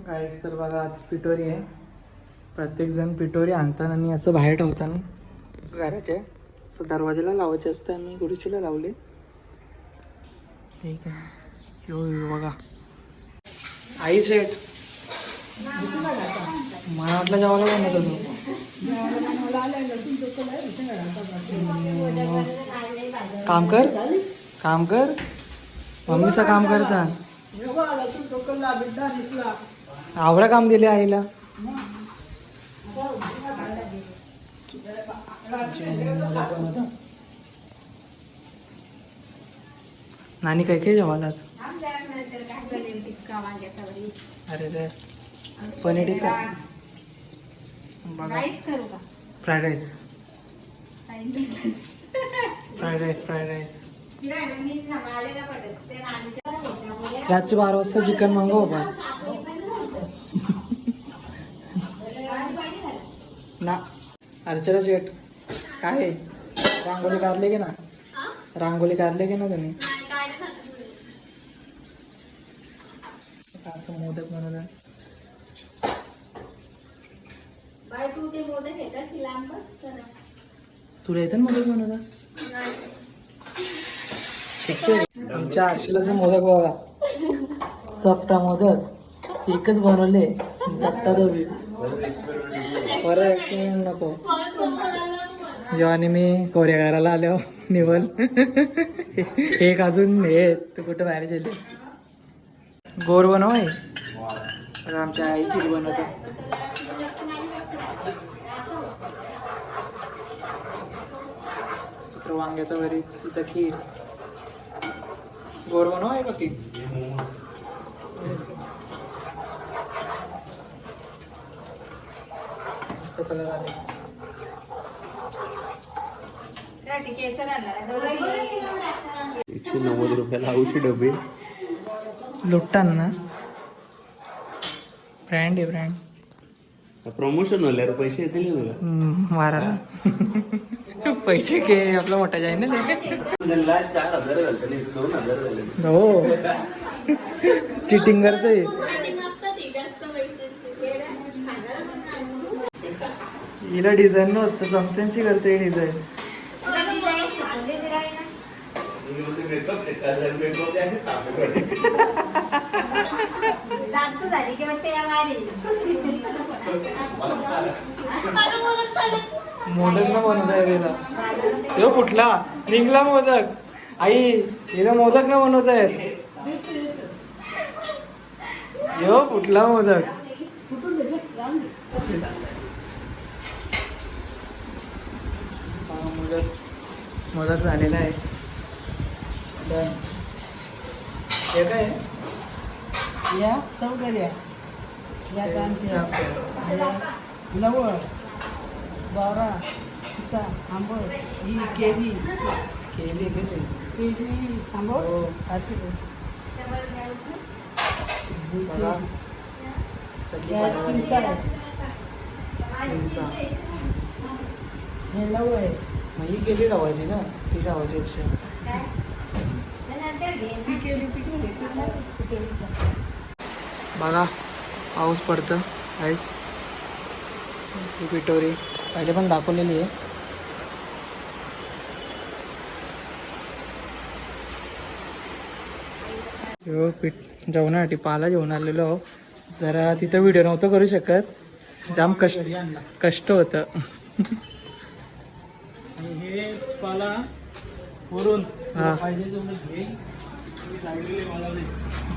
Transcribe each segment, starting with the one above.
गाईस तर बघा आज पिटोरी आहे. प्रत्येकजण पिटोरी आणताना आणि असं बाहेर ठेवताना घराच्या दरवाजाला लावायचे असतं. आम्ही गुढीचीला लावले. ठीक आहे. यो बघा आई सेट मला वाटलं जेवायला बनवत होतो. काम कर मम्मीचं काम करता. आवडा काम दिले आईला. नानी काय काय जेवायला आज? अरे रे पनीर टिक्का बघा. फ्राईड राईस रातचे 12 वाजता चिकन मागव का ना. अर्चना शेट काय आहे? रांगोली काढले की ना? रांगोली काढले की ना तुम्ही? असं मोदक बनवलं. तुला येतं ना मोदक बनवता? आमच्या आरशीलाचं मोदक बघा. चपटा मोदक एकच बनवले. चपटा दोघी बरं ऍक्सिडेंट नको. जेव्हा आणि मी कोरेगाराला आलो निवल एक अजून हे तू कुठं बाहेर गेले. गोर बनव आहे. आमच्या आई खीर बनवतात. वांग्याचं भरीत तिथं खीर. गोर बनव आहे बाकी. मस्त कलर आले. 190 रुपयाला औषध डबे लुटताना ना. ब्रँड आहे ब्रँड. प्रमोशन होल्यावर पैसे येतील तुला. मारा पैसे घे आपला मोठा जाईल ना ते. 4,000 झाले 2,000 झाले. हो चिटिंग करतोय. हिला डिझाईन नव्हतं चमच्यांची करते डिझाईन. मोदक न बनवत आहे तिला. तो कुठला निघला मोदक. आई तिला मोदक न बनवत आहेत. यो कुठला मोदक. मोदक झालेला आहे. हे काय या चौकर्या लवळ दोरा आंबट ही केली केली केली आंबट हे लवळ आहे. मग ही केली लावायची ना. ती लावायची एकशे बघा पाऊस पडतं काहीच. ही पिटोरी पहिले पण दाखवलेली आहे. जेवणासाठी पाला जेवण आलेलो. जरा तिथं व्हिडिओ नव्हतं करू शकत. जाम कष्ट होतं. हे पाला वरून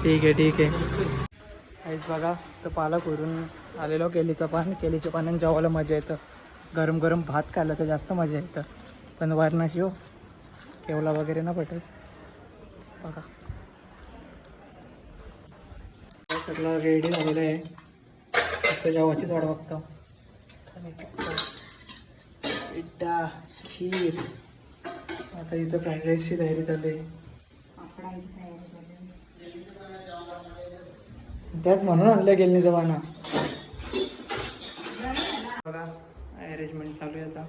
ठीक आहे काहीच बघा. तर पाला करून आलेलो. केलीचं पान केलीच्या पाण्याने जेवायला मजा येतं. गरम गरम भात खाल्लं तर जास्त मजा येतं. पण वारणाशी हो केवला वगैरे ना पटत. बघा सगळं रेडी झालेलं आहे. फक्त जेवायचीच वाट बघतो. इड्डा खीर. आता इथं फ्राईड राईसची तयारी चालू आहे. त्याच म्हणून आणलं गेली जवाना. बघा अरेंजमेंट चालू आहे आता.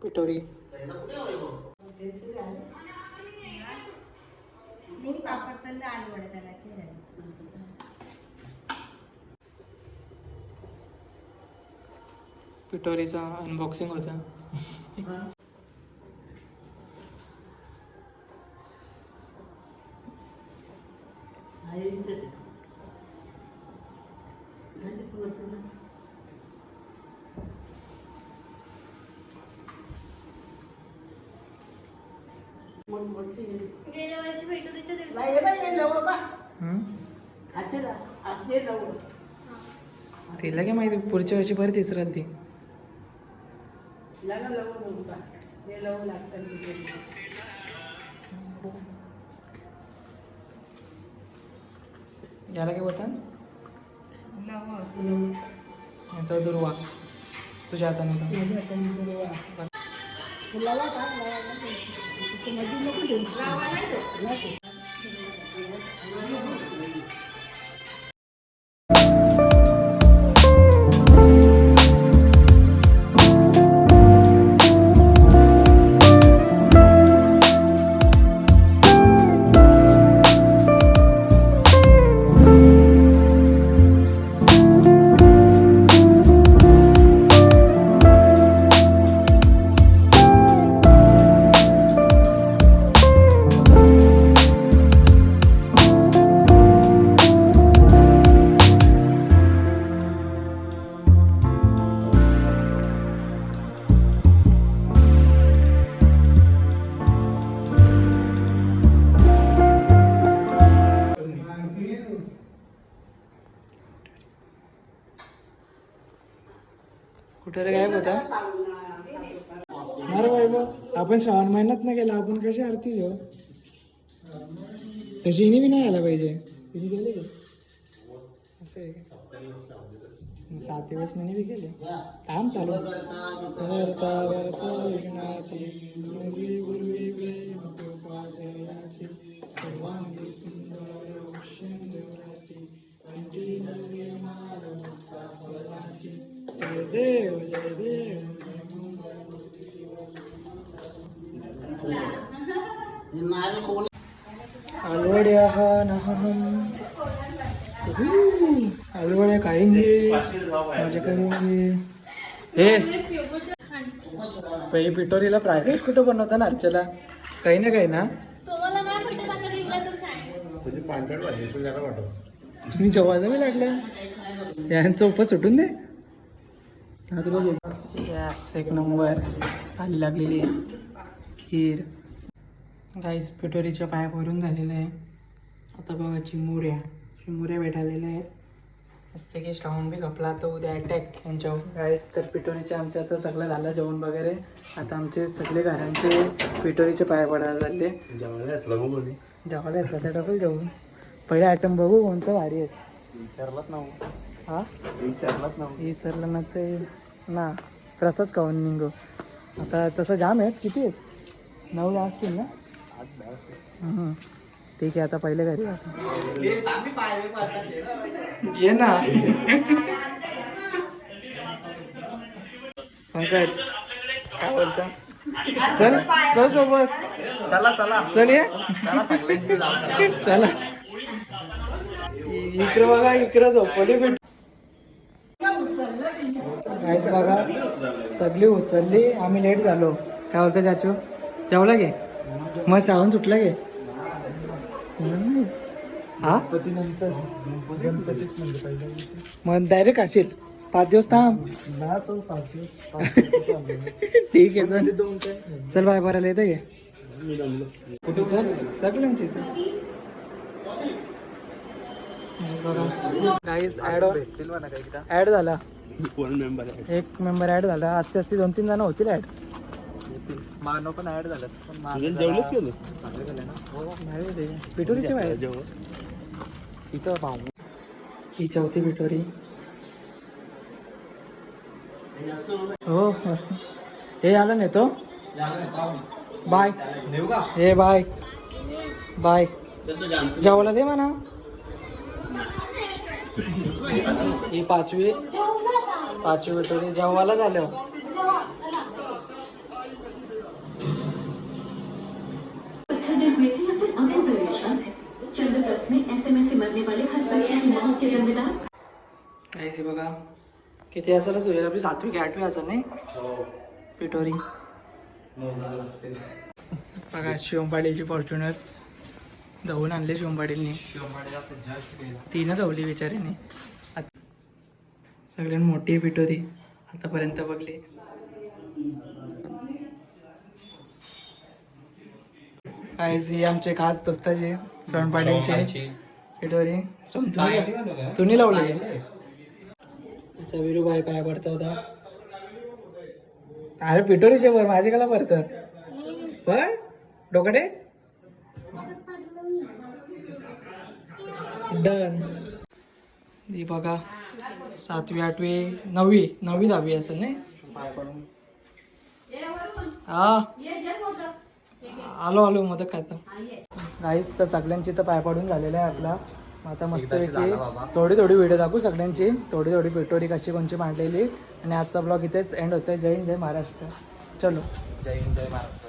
पिटोरी पापड पण आलू वडे त्याला पिटोरीचा अनबॉक्सिंग होता. गेल्या वर्षी भेटूच्या दिवशी तिला काय माहिती पुढच्या वर्षी परत तिसऱ्यात ती. याला काय बोलतात? याचा दुर्वा तुझ्या हाताने कुठे रे गायब होता? अरे बाई आपण श्रावण महिन्यात नाही गेला, आपण कशी आरती घेऊ? तशी हिने बी नाही यायला पाहिजे. तिने गेले का असं आहे का? 7 दिवस मी बी गेले. काम चालू देव जय देव. अलवड्या अलवड्या खाएंगे मजा करेंगे. हे पहिले पिटोरीला प्रायव्हेट कुठं बनवता ना अर्चला? काही ना काही ना तुम्ही जेवायला मी लागलं यांचं उपवास सुटून दे. यस एक नंबर आली लागलेली आहे खीर. गाईस पिटोरीच्या पाया भरून झालेलं आहे. आता बघा चिमुऱ्या भेटालेल्या आहेत. मस्त की श्रावण बी खपला तर उद्या अटॅक यांच्यावर. गाईस तर पिटोरीच्या आमच्या आता सगळं झालं जेवण वगैरे. आता आमचे सगळे घरांचे पिटोरीचे पाया पडायला झाले. जेवायला येतलं त्या डबल जेवून पहिले आयटम बघू कोणतं भारी आहे. विचारलं ना ते ना प्रसाद खाऊन निघू. आता तसं जाम आहेत. किती आहेत? 9 असतील ना? ठीक आहे आता पहिले घरी घे ना. पंकज काय बोलता? चल चल सोबत चल ये चला. इकडं बघा इकडं झोपली भेट. काहीच बघा सगळी उसरली. आम्ही लेट झालो. काय बोलतो चाचू? जेवला गे? मग श्रावण सुटला गे? हा मग डायरेक्ट असेल 5 दिवस थांब. ठीक आहे चल चल बाय भरायला येतं गे. चल सगळ्यांची बघा गाईज ऍड झाला. एक मेंबर ऍड झाला. असते 2-3 जण होतील ऍड. मानव पण ऍड झालं. पिटोरीची बाहेर इथं पाहू. ही चौथी पिटोरी. हो मस्त. हे आलं नाही तो बाय. हे बाय बाय जेवला दे म्हणा. ही 5वी पिटोरी जेवायला झालं. काहीच बघा किती असायला सुरू आपली 7वी की 8वी असेल नाही पिठोरी. बघा शिवंपाडीची फॉर्च्युनर धावून आणले शिवंपाडींनी. 3 धावली बिचारीने. सगळ्यात मोठी पिठोरी आतापर्यंत बघली. काहीच आमचे खास दत्ताचे शिवंपाडींचे पिठोरी. तुम्ही लावले त्याचा विरूबाई पाया पडता होता. अरे पिठोरीचे वर माझे कला पडतं पण डोकटे डन. ती बघा 7वी 8वी 9वी 10वी असेल नाही पाया पडून. हा आलो मदत खाता गाईस. तर सगळ्यांची तर पाय पडून झालेला आहे आपला. आता मस्तपैकी थोडी व्हिडिओ दाखवू सगळ्यांची. थोडी पिठोरी कशी कोणची मांडलेली. आणि आजचा ब्लॉग इथेच एंड होतोय. जय हिंद जय महाराष्ट्र. चलो जय हिंद जय महाराष्ट्र.